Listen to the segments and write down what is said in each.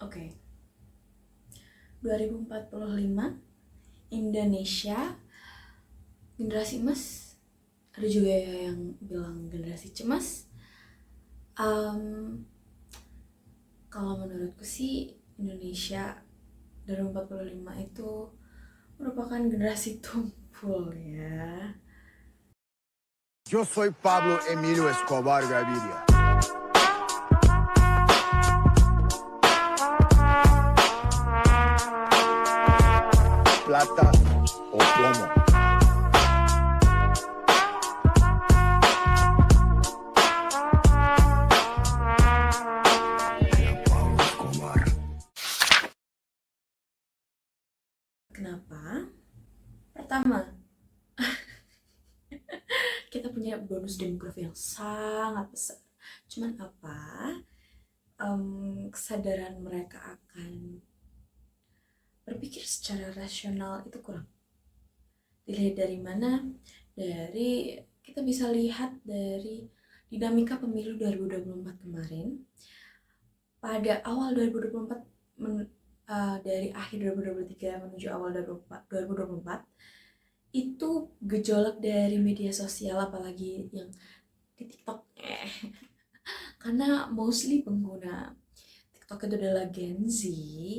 Oke, 2045 Indonesia generasi emas. Ada juga yang bilang generasi cemas. Em, Kalau menurutku sih Indonesia 2045 itu merupakan generasi tumpul ya. Yo soy Pablo Emilio Escobar Gaviria. Plata o plomo. Pablo Escobar. Kenapa? Pertama, kita punya bonus demografi yang sangat besar. Cuman apa? Kesadaran mereka akan berpikir secara rasional itu kurang. Dilihat dari mana? Dari kita bisa lihat dari dinamika pemilu 2024 kemarin. Pada awal 2024 dari akhir 2023 menuju awal 2024 itu gejolak dari media sosial, apalagi yang di TikTok. Karena mostly pengguna TikTok itu adalah Gen Z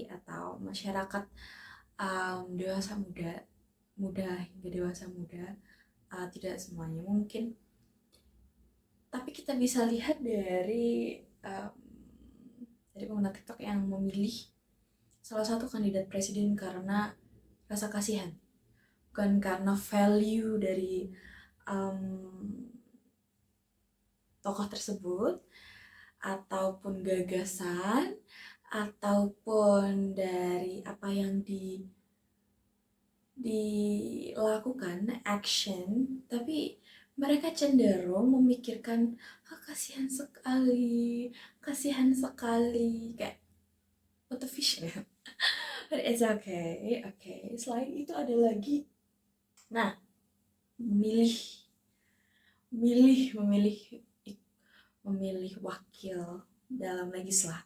atau masyarakat dewasa muda hingga dewasa muda, tidak semuanya mungkin, tapi kita bisa lihat dari pengguna TikTok yang memilih salah satu kandidat presiden karena rasa kasihan, bukan karena value dari tokoh tersebut ataupun gagasan ataupun dari apa yang dilakukan action, tapi mereka cenderung memikirkan kasihan sekali kayak what the fish ya. But it's okay. Selain itu ada lagi, nah, memilih memilih memilih memilih wakil dalam legislatif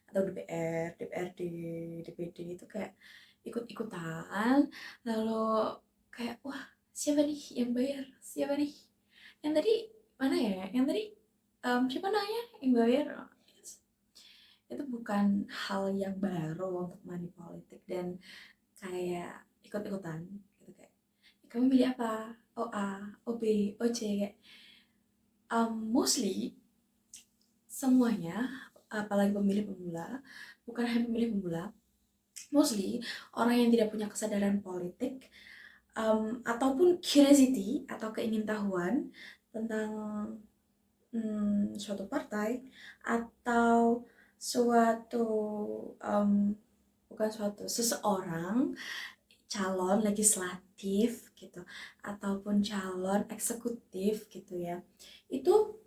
atau DPR, DPRD, DPD itu kayak ikut-ikutan, lalu kayak wah, siapa nih yang bayar, siapa nih yang tadi, mana ya yang tadi, siapa nanya yang bayar. Itu bukan hal yang baru untuk money politik dan kayak ikut-ikutan gitu, kayak kamu pilih apa, O A, O B, O C, kayak mostly semuanya, apalagi pemilih pemula, bukan hanya pemilih pemula, mostly orang yang tidak punya kesadaran politik, ataupun curiosity atau keingintahuan tentang suatu partai atau suatu bukan suatu seseorang calon legislatif gitu ataupun calon eksekutif gitu ya, itu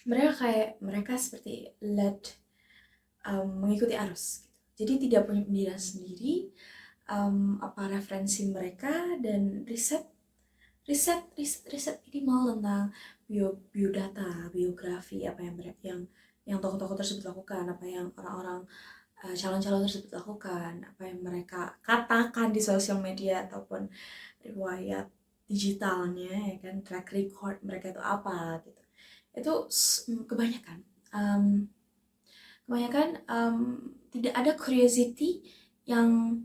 mereka seperti mengikuti arus gitu. Jadi tidak punya pendirian sendiri, apa referensi mereka, dan riset minimal tentang biodata, biografi, apa yang tokoh-tokoh tersebut lakukan, apa yang orang-orang calon-calon tersebut lakukan, apa yang mereka katakan di sosial media ataupun riwayat digitalnya, ya kan, track record mereka itu apa gitu. Itu kebanyakan tidak ada curiosity yang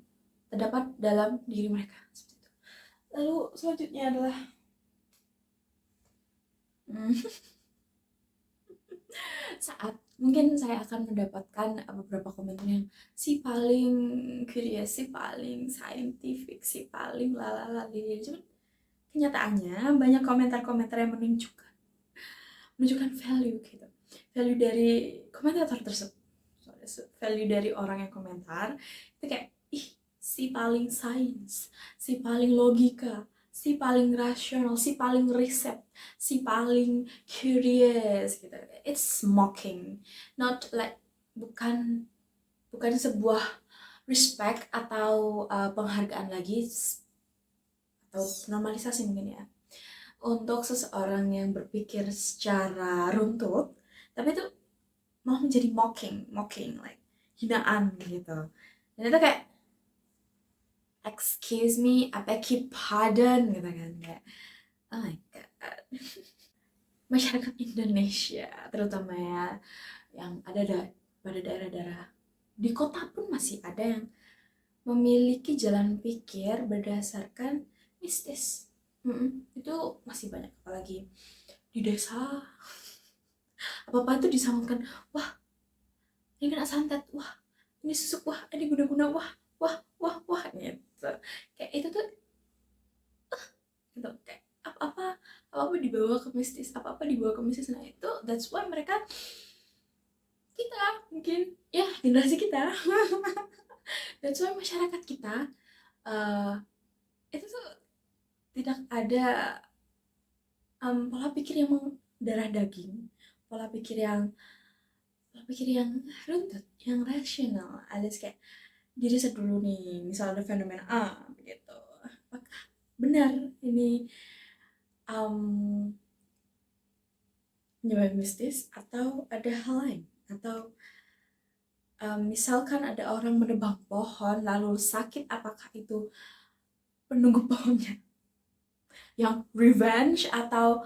terdapat dalam diri mereka seperti itu. Lalu selanjutnya adalah saat mungkin saya akan mendapatkan beberapa komentar yang si paling curious, si paling scientific, si paling lalala, cuman kenyataannya banyak komentar-komentar yang menunjukkan value gitu, value dari komentator tersebut, value dari orang yang komentar itu kayak, ih, si paling sains, si paling logika, si paling rasional, si paling riset, si paling curious gitu. It's mocking, not like, bukan sebuah respect atau penghargaan lagi atau normalisasi mungkin ya untuk seseorang yang berpikir secara runtut, tapi itu malah menjadi mocking like hinaan gitu. Dan itu kayak excuse me, I beg your pardon gitu kan, kayak oh my god. Masyarakat Indonesia terutama ya yang pada daerah-daerah di kota pun masih ada yang memiliki jalan pikir berdasarkan mistis. Itu masih banyak, apalagi di desa apa-apa itu disamakan, wah ini kena santet, wah ini susuk, wah ini guna-guna, wah wah wah wah gitu. Kayak itu tuh gitu, kayak apa-apa dibawa ke mistis, apa-apa dibawa ke mistis. Nah itu that's why mereka, kita mungkin ya generasi kita that's why masyarakat kita eh, itu tuh tidak ada pola pikir yang darah daging, pola pikir yang runtut, yang rasional, alias kayak diri dulu nih, misal ada fenomena A begitu, apakah benar ini um, penyebab mistis atau ada hal lain, atau misalkan ada orang menebang pohon lalu sakit, apakah itu penunggu pohonnya yang revenge, atau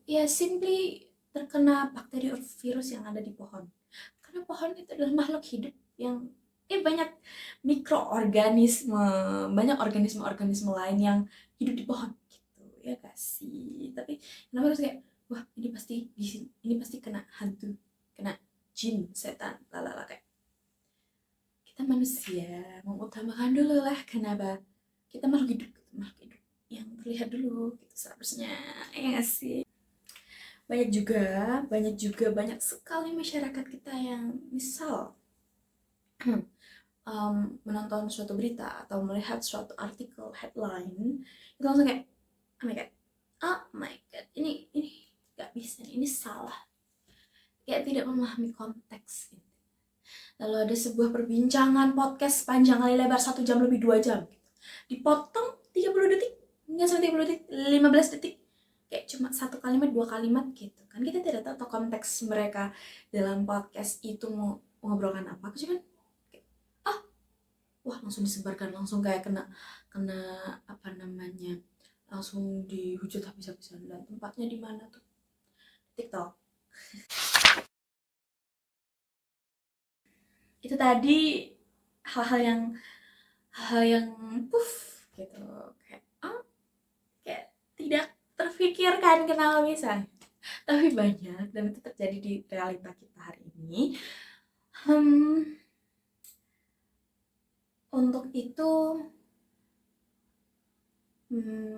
ya simply terkena bakteri atau virus yang ada di pohon, karena pohon itu adalah makhluk hidup yang banyak mikroorganisme, banyak organisme-organisme lain yang hidup di pohon gitu ya gak sih. Tapi kenapa harus kayak wah ini pasti di sini, ini pasti kena hantu, kena jin, setan, lalala, kayak kita manusia mengutamakan dulu lah, kenapa kita makhluk hidup, yang terlihat dulu gitu seharusnya, ya gak sih. Banyak sekali masyarakat kita yang misal menonton suatu berita atau melihat suatu artikel headline itu langsung kayak oh my god, ini nggak bisa, ini salah, kayak tidak memahami konteks. Lalu ada sebuah perbincangan podcast panjang kali lebar 1 jam lebih 2 jam dipotong 30 detik, nggak sampai 30 detik, 15 detik, kayak cuma 1 kalimat 2 kalimat gitu kan. Kita tidak tahu konteks mereka dalam podcast itu mau ngobrolkan apa, cuman wah langsung disebarkan, langsung kayak kena apa namanya, langsung dihujat habis-habisan. Dan tempatnya di mana tuh? TikTok. Itu tadi hal yang puff gitu, kayak kayak tidak terfikirkan kenapa bisa, tapi banyak dan itu terjadi di realita kita hari ini. Untuk itu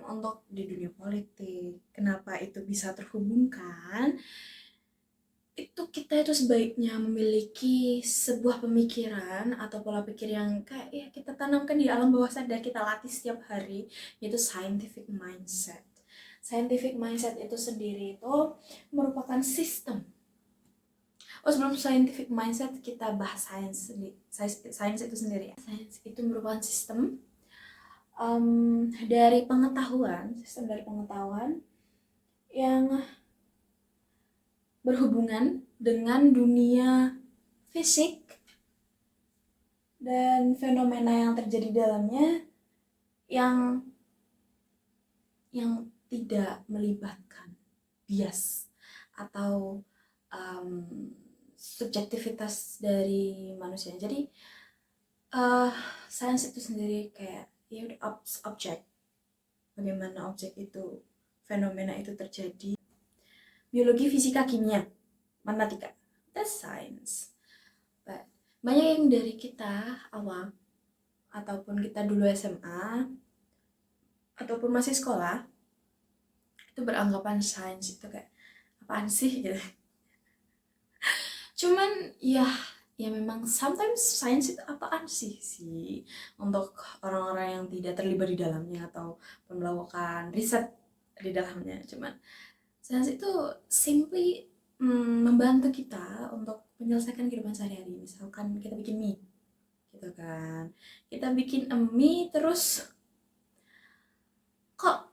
untuk di dunia politik, kenapa itu bisa terhubungkan? Itu kita itu sebaiknya memiliki sebuah pemikiran atau pola pikir yang kayak ya kita tanamkan di alam bawah sadar, kita latih setiap hari, yaitu scientific mindset. Scientific mindset itu sendiri itu merupakan sistem. Sebelum scientific mindset kita bahas sains itu sendiri. Sains itu merupakan sistem dari pengetahuan, yang berhubungan dengan dunia fisik dan fenomena yang terjadi di dalamnya yang tidak melibatkan bias atau subjektivitas dari manusia. Jadi sains itu sendiri kayak ya udah objek, bagaimana objek itu, fenomena itu terjadi. Biologi, fisika, kimia, matematika, that's science. But banyak yang dari kita awam ataupun kita dulu SMA ataupun masih sekolah itu beranggapan sains itu kayak apaan sih gitu. Cuman ya memang sometimes sains itu apaan sih untuk orang-orang yang tidak terlibat di dalamnya atau melakukan riset di dalamnya. Cuman sains itu simply membantu kita untuk menyelesaikan kehidupan sehari-hari. Misalkan kita bikin mie gitu kan, kita bikin mie terus kok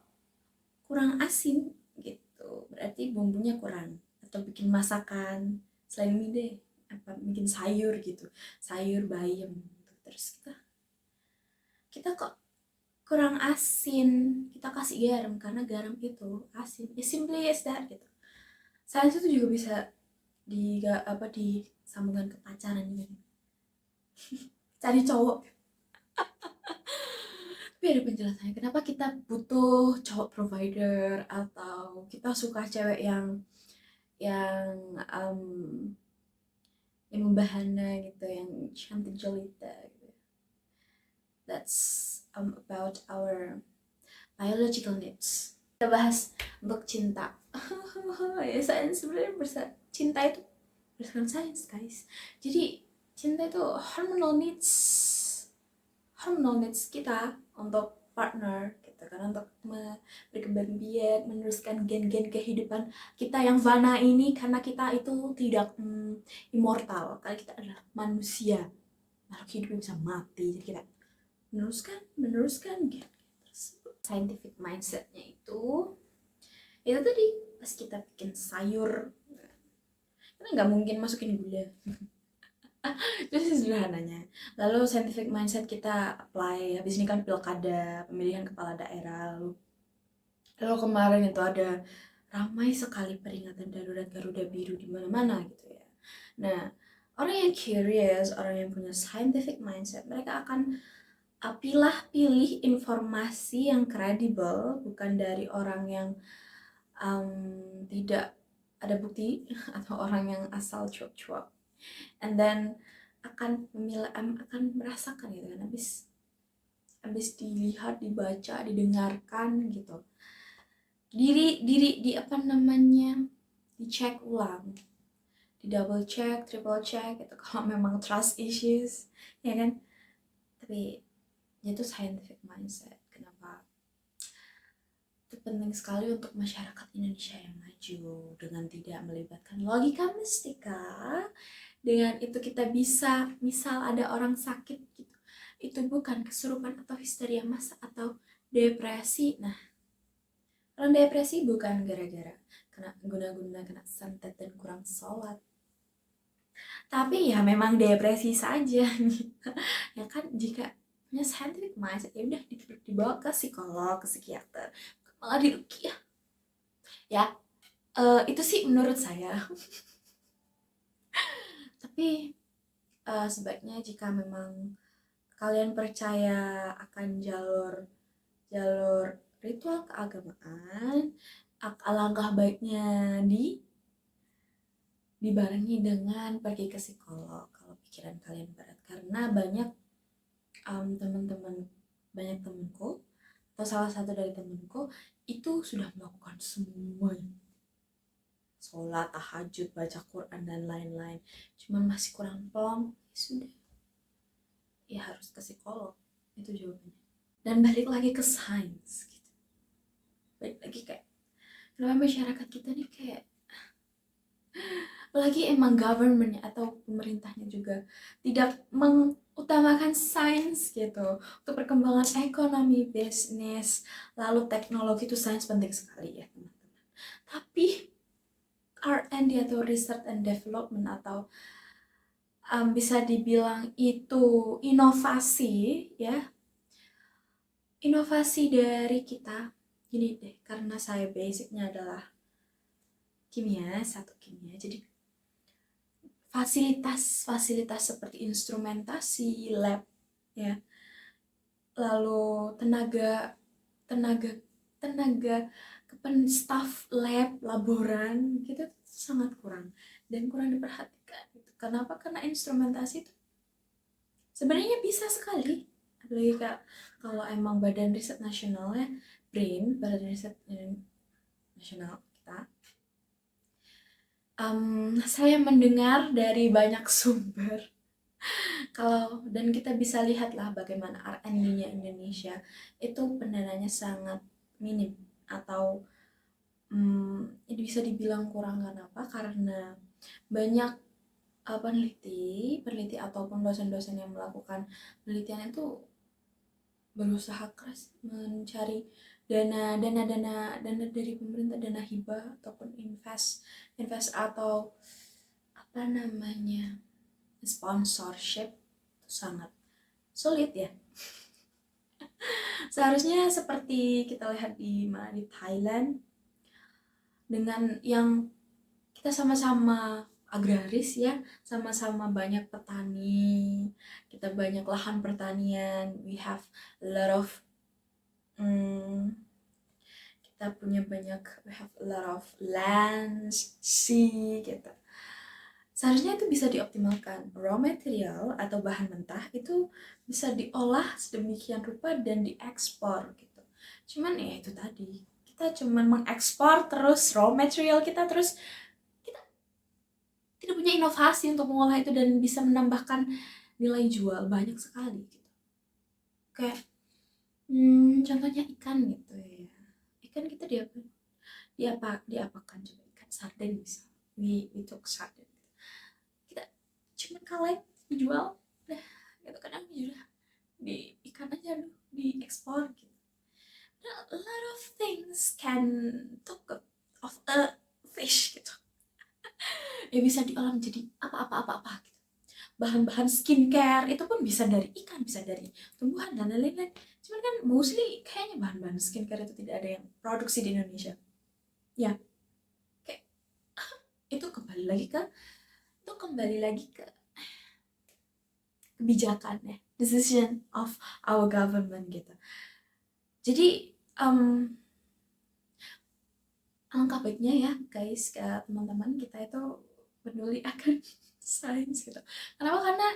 kurang asin gitu, berarti bumbunya kurang. Atau bikin masakan selain mie deh, apa bikin sayur gitu, sayur bayam gitu. Terus kita kok kurang asin, kita kasih garam karena garam itu asin. Simply as that gitu. Sains itu juga bisa disambungkan ke pacaran gitu. Cari cowok. Tapi ada penjelasannya kenapa kita butuh cowok provider, atau kita suka cewek yang um, yang membahana gitu, yang cantik jelita gitu. That's about our biological needs. Kita bahas untuk cinta. Ya, sains sebenarnya cinta itu berdasarkan sains, guys. Jadi cinta itu hormonal needs kita untuk partner gitu kan, untuk berkembang biak, meneruskan gen-gen kehidupan kita yang fana ini, karena kita itu tidak immortal, karena kita adalah manusia, makhluk hidup yang bisa mati. Jadi kita meneruskan gen tersebut. Scientific mindsetnya itu tadi pas kita bikin sayur, kita nggak mungkin masukin gula. Itu sih sederhananya. Lalu scientific mindset kita apply. Habis ini kan pilkada, pemilihan kepala daerah. Lalu kemarin itu ada ramai sekali peringatan darurat Garuda Biru di mana-mana gitu ya. Nah, orang yang curious, orang yang punya scientific mindset, mereka akan pilih informasi yang kredibel, bukan dari orang yang tidak ada bukti atau orang yang asal cuap-cuap. And then akan merasakan gitu kan, habis dilihat, dibaca, didengarkan gitu, diri dicek ulang, di double check, triple check gitu kalau memang trust issues, ya kan. Tapi itu scientific mindset. Kenapa itu penting sekali untuk masyarakat Indonesia yang maju, dengan tidak melibatkan logika mistika. Dengan itu kita bisa, misal ada orang sakit gitu, itu bukan kesurupan atau histeria massa atau depresi. Nah, orang depresi bukan gara-gara kena santet dan kurang sholat, tapi ya memang depresi saja. Ya kan, jika punya scientific mindset ya udah dibawa ke psikolog, ke psikiater, malah diruqyah. Ya, itu sih menurut saya. Tapi sebaiknya jika memang kalian percaya akan jalur ritual keagamaan, alangkah baiknya dibarengi dengan pergi ke psikolog kalau pikiran kalian berat. Karena banyak temanku atau salah satu dari temanku itu sudah melakukan semuanya, sholat, tahajud, baca Quran dan lain-lain, cuman masih kurang plong, ya sudah, ya harus ke psikolog. Itu jawabannya. Dan balik lagi ke sains gitu. Balik lagi kayak kenapa masyarakat kita nih kayak, apalagi emang government atau pemerintahnya juga tidak mengutamakan sains gitu untuk perkembangan ekonomi, bisnis, lalu teknologi. Itu sains penting sekali ya teman-teman. Tapi R&D atau research and development, atau bisa dibilang itu inovasi ya, inovasi dari kita. Gini deh, karena saya basicnya adalah kimia, jadi fasilitas seperti instrumentasi, lab ya, lalu tenaga staff lab, laboran gitu sangat kurang dan kurang diperhatikan gitu. Kenapa? Karena instrumentasi itu sebenarnya bisa sekali, apalagi kalau emang Badan Riset Nasional ya, BRIN, Badan Riset Nasional kita. Saya mendengar dari banyak sumber dan kita bisa lihatlah bagaimana R&D-nya Indonesia itu pendananya sangat minim, atau itu bisa dibilang kurang. Kenapa? Karena banyak peneliti ataupun dosen-dosen yang melakukan penelitian itu berusaha keras mencari dana dari pemerintah, dana hibah ataupun invest atau apa namanya, sponsorship itu sangat sulit ya. Seharusnya seperti kita lihat di Thailand, dengan yang kita sama-sama agraris ya, sama-sama banyak petani, kita banyak lahan pertanian, we have a lot of kita punya banyak, we have a lot of lands, sea gitu. Seharusnya itu bisa dioptimalkan. Raw material atau bahan mentah itu bisa diolah sedemikian rupa dan diekspor gitu. Cuman ya itu tadi, kita cuman mengekspor terus raw material kita, terus kita tidak punya inovasi untuk mengolah itu dan bisa menambahkan nilai jual banyak sekali gitu. Kayak contohnya ikan gitu ya. Ikan kita diapakan coba, ikan sarden bisa. We took sarden. Kita cuma collect, dijual, udah gitu. Kadang juga di ikan aja diekspor gitu. A lot of things can talk of a fish gitu. Ya bisa diolah menjadi apa gitu. Bahan-bahan skincare itu pun bisa dari ikan, bisa dari tumbuhan dan lain-lain. Cuman kan mostly kayaknya bahan-bahan skincare itu tidak ada yang produksi di Indonesia. Ya, kayak itu kembali lagi ke kebijakan ya, decision of our government gitu. Jadi alangkah baiknya ya guys, ke teman-teman kita itu peduli akan sains gitu. Kenapa? Karena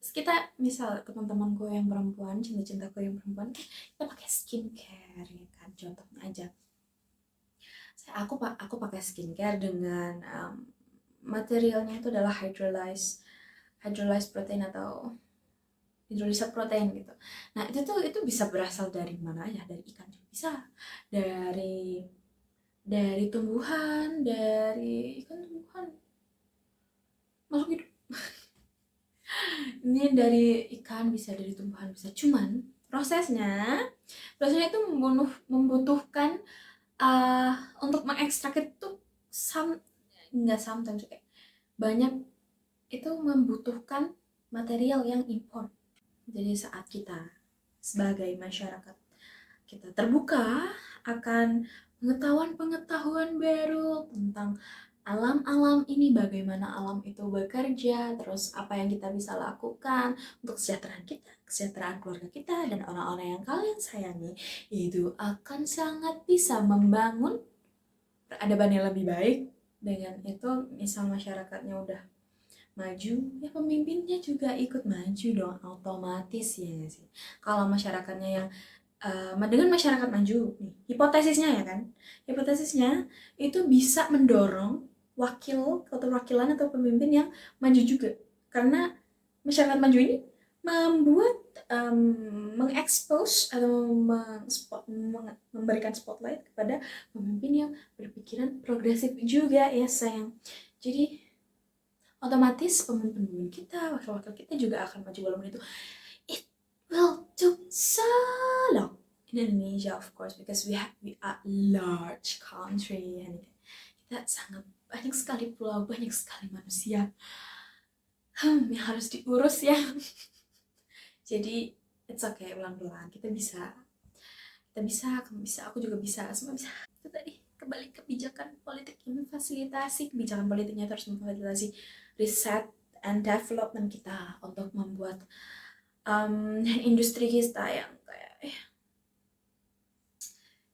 kita misal teman-temanku yang perempuan, cinta-cintaku yang perempuan, kita pakai skincare ya kan, contohnya aja. Aku pakai skincare dengan materialnya itu adalah hydrolyzed protein atau hidrolisat protein gitu. Nah itu bisa berasal dari mana aja, dari ikan juga bisa, dari tumbuhan, dari ikan, tumbuhan makhluk hidup. Ini dari ikan bisa, dari tumbuhan bisa. Cuman prosesnya itu membutuhkan untuk mengekstrak itu sometimes banyak itu membutuhkan material yang impor. Jadi saat kita sebagai masyarakat kita terbuka akan pengetahuan baru tentang alam ini, bagaimana alam itu bekerja, terus apa yang kita bisa lakukan untuk kesejahteraan kita, kesejahteraan keluarga kita, dan orang-orang yang kalian sayangi, itu akan sangat bisa membangun peradaban yang lebih baik. Dengan itu, misal masyarakatnya udah maju, ya pemimpinnya juga ikut maju dong, otomatis ya sih. Kalau masyarakatnya yang dengan masyarakat maju nih, hipotesisnya itu bisa mendorong keterwakilan atau pemimpin yang maju juga, karena masyarakat maju ini membuat mengekspos atau memberikan spotlight kepada pemimpin yang berpikiran progresif juga ya sayang. Jadi otomatis pemimpin kita, wakil-wakil kita juga akan maju, walaupun itu it will took so long in Indonesia, of course, because we are large country and kita sangat banyak sekali pulau, banyak sekali manusia yang harus diurus ya. Jadi it's okay, pelan-pelan kita bisa, kamu bisa, aku juga bisa, semua bisa. Itu tadi kembali kebijakan politik yang memfasilitasi, kebijakan politiknya terus memfasilitasi riset and development kita untuk membuat industri kita yang kayak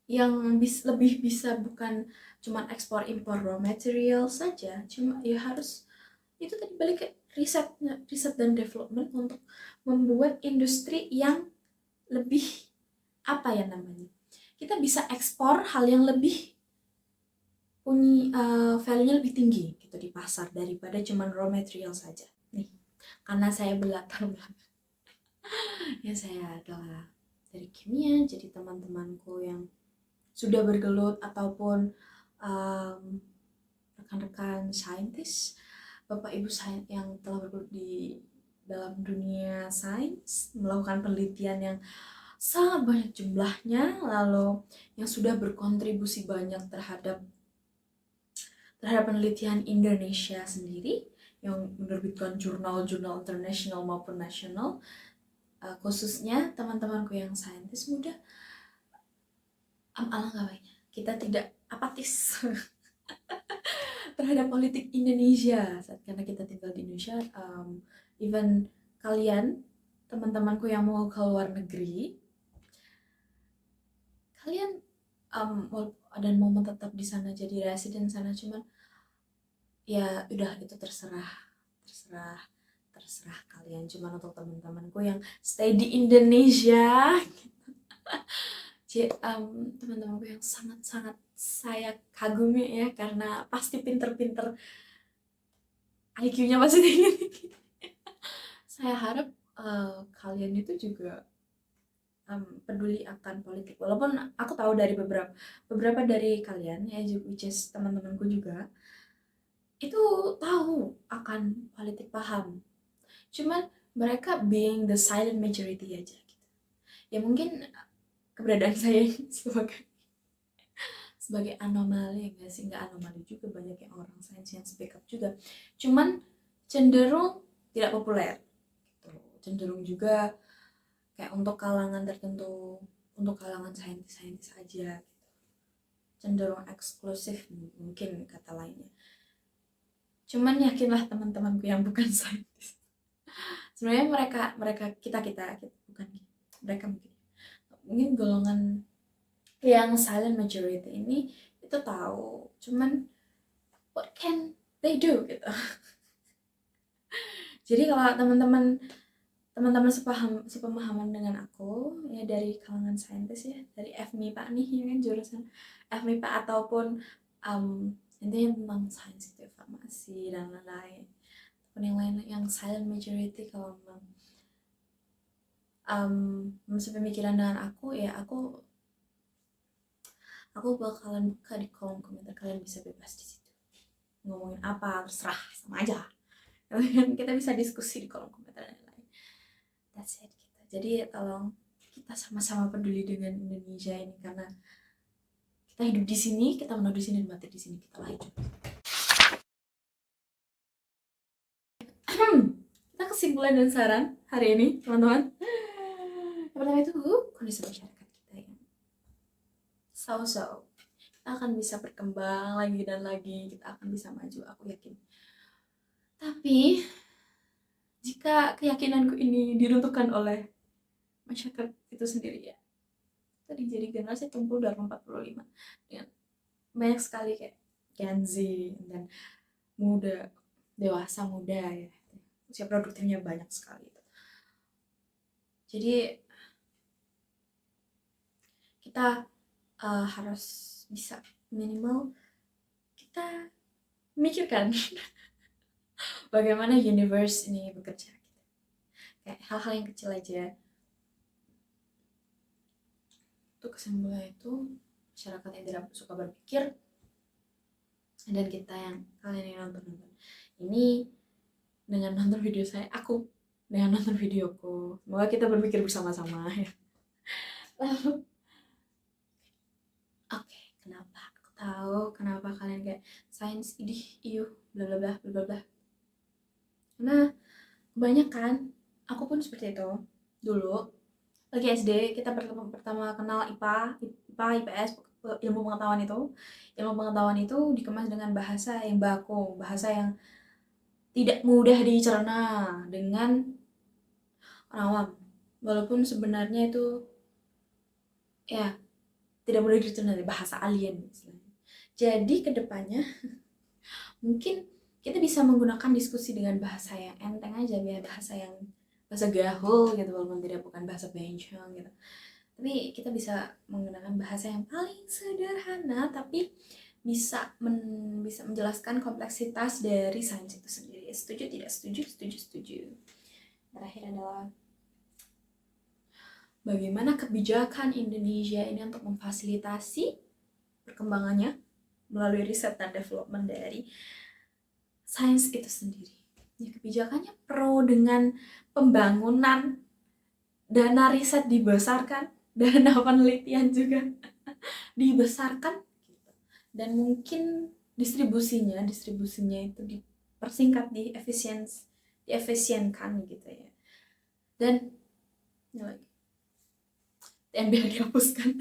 yang lebih bisa, bukan cuma ekspor impor raw material saja, cuma ya harus itu tadi balik ke riset dan development untuk membuat industri yang lebih kita bisa ekspor hal yang lebih punya value-nya lebih tinggi gitu di pasar daripada cuma raw material saja. Nih, karena saya berlatar belakang ya, saya adalah dari kimia, jadi teman-temanku yang sudah bergelut ataupun rekan-rekan saintis, bapak ibu sains yang telah bergelut di dalam dunia sains, melakukan penelitian yang sangat banyak jumlahnya, lalu yang sudah berkontribusi banyak terhadap penelitian Indonesia sendiri, yang menerbitkan jurnal-jurnal internasional maupun nasional, khususnya teman-temanku yang saintis muda, alangkah baiknya kita tidak apatis terhadap politik Indonesia karena kita tinggal di Indonesia. Even kalian, teman-temanku yang mau ke luar negeri, kalian dan mau tetap di sana jadi residen sana, cuman ya udah itu terserah kalian. Cuman untuk teman-temanku yang stay di Indonesia, teman-temanku yang sangat-sangat saya kagumi ya, karena pasti pinter-pinter, IQ-nya pasti tinggi. Saya harap kalian itu juga peduli akan politik, walaupun aku tahu dari beberapa dari kalian ya, which is teman-temanku juga, itu tahu akan politik, paham, cuman mereka being the silent majority aja gitu. Ya mungkin keberadaan saya sebagai anomali, enggak sih, enggak anomali juga, banyak yang orang sains yang speak up juga, cuman cenderung tidak populer gitu. Cenderung juga kayak untuk kalangan tertentu, untuk kalangan saintis aja gitu. Cenderung eksklusif mungkin kata lainnya. Cuman yakinlah teman-temanku yang bukan saintis, sebenarnya mereka kita bukan mereka, mungkin golongan yang silent majority ini itu tahu, cuman what can they do gitu. Jadi kalau teman-teman sepemahaman dengan aku ya, dari kalangan saintis ya, dari FMIPA nih ya kan, jurusan FMIPA ataupun intinya tentang sains itu, farmasi dan lain-lain, ataupun yang lain yang silent majority, kalau sepemikiran dengan aku ya, aku bakalan buka di kolom komentar, kalian bisa bebas di situ ngomongin apa, terserah, sama aja. Kita bisa diskusi di kolom komentar dan lain-lain. That's it gitu. Jadi tolong kita sama-sama peduli dengan Indonesia ini, karena kita hidup di sini, kita menang di sini, dan mati di sini, kita lahir. Kita kesimpulan dan saran hari ini, teman-teman. Yang pertama itu kondisi masyarakat kita yang so kita akan bisa berkembang lagi dan lagi, kita akan bisa maju, aku yakin. Tapi jika keyakinanku ini diruntuhkan oleh masyarakat itu sendiri ya, tadi jadi generasi tumpul 2045 dengan banyak sekali kayak Gen Z dan dewasa muda ya, usia produktifnya banyak sekali. Jadi kita harus bisa minimal kita memikirkan bagaimana universe ini bekerja gitu. Kayak hal-hal yang kecil aja. Itu kesimpulannya itu masyarakat yang tidak suka berpikir, dan kita yang kalian yang nonton ini dengan nonton video saya, aku dengan nonton videoku, semoga kita berpikir bersama-sama ya. Lalu oke, kenapa aku tahu kenapa kalian kayak sains idih bla bla bla bla bla, karena kebanyakan aku pun seperti itu dulu. Lagi SD kita pertama kenal IPA, IPS, ilmu pengetahuan itu dikemas dengan bahasa yang baku, bahasa yang tidak mudah dicerna dengan orang awam, walaupun sebenarnya itu ya tidak mudah dicerna, bahasa alien misalnya. Jadi kedepannya mungkin kita bisa menggunakan diskusi dengan bahasa yang enteng aja, biar bahasa gaul gitu, walaupun bukan bahasa bencong gitu. Tapi kita bisa menggunakan bahasa yang paling sederhana, tapi bisa menjelaskan kompleksitas dari sains itu sendiri. Setuju tidak setuju? Setuju. Terakhir adalah bagaimana kebijakan Indonesia ini untuk memfasilitasi perkembangannya melalui riset dan development dari sains itu sendiri. Ya, kebijakannya pro dengan pembangunan, dana riset dibesarkan, dana penelitian juga dibesarkan gitu. Dan mungkin distribusinya itu dipersingkat, diefisienkan gitu ya. Dan ini lagi TMBH dihapuskan.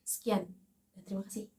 Sekian dan terima kasih.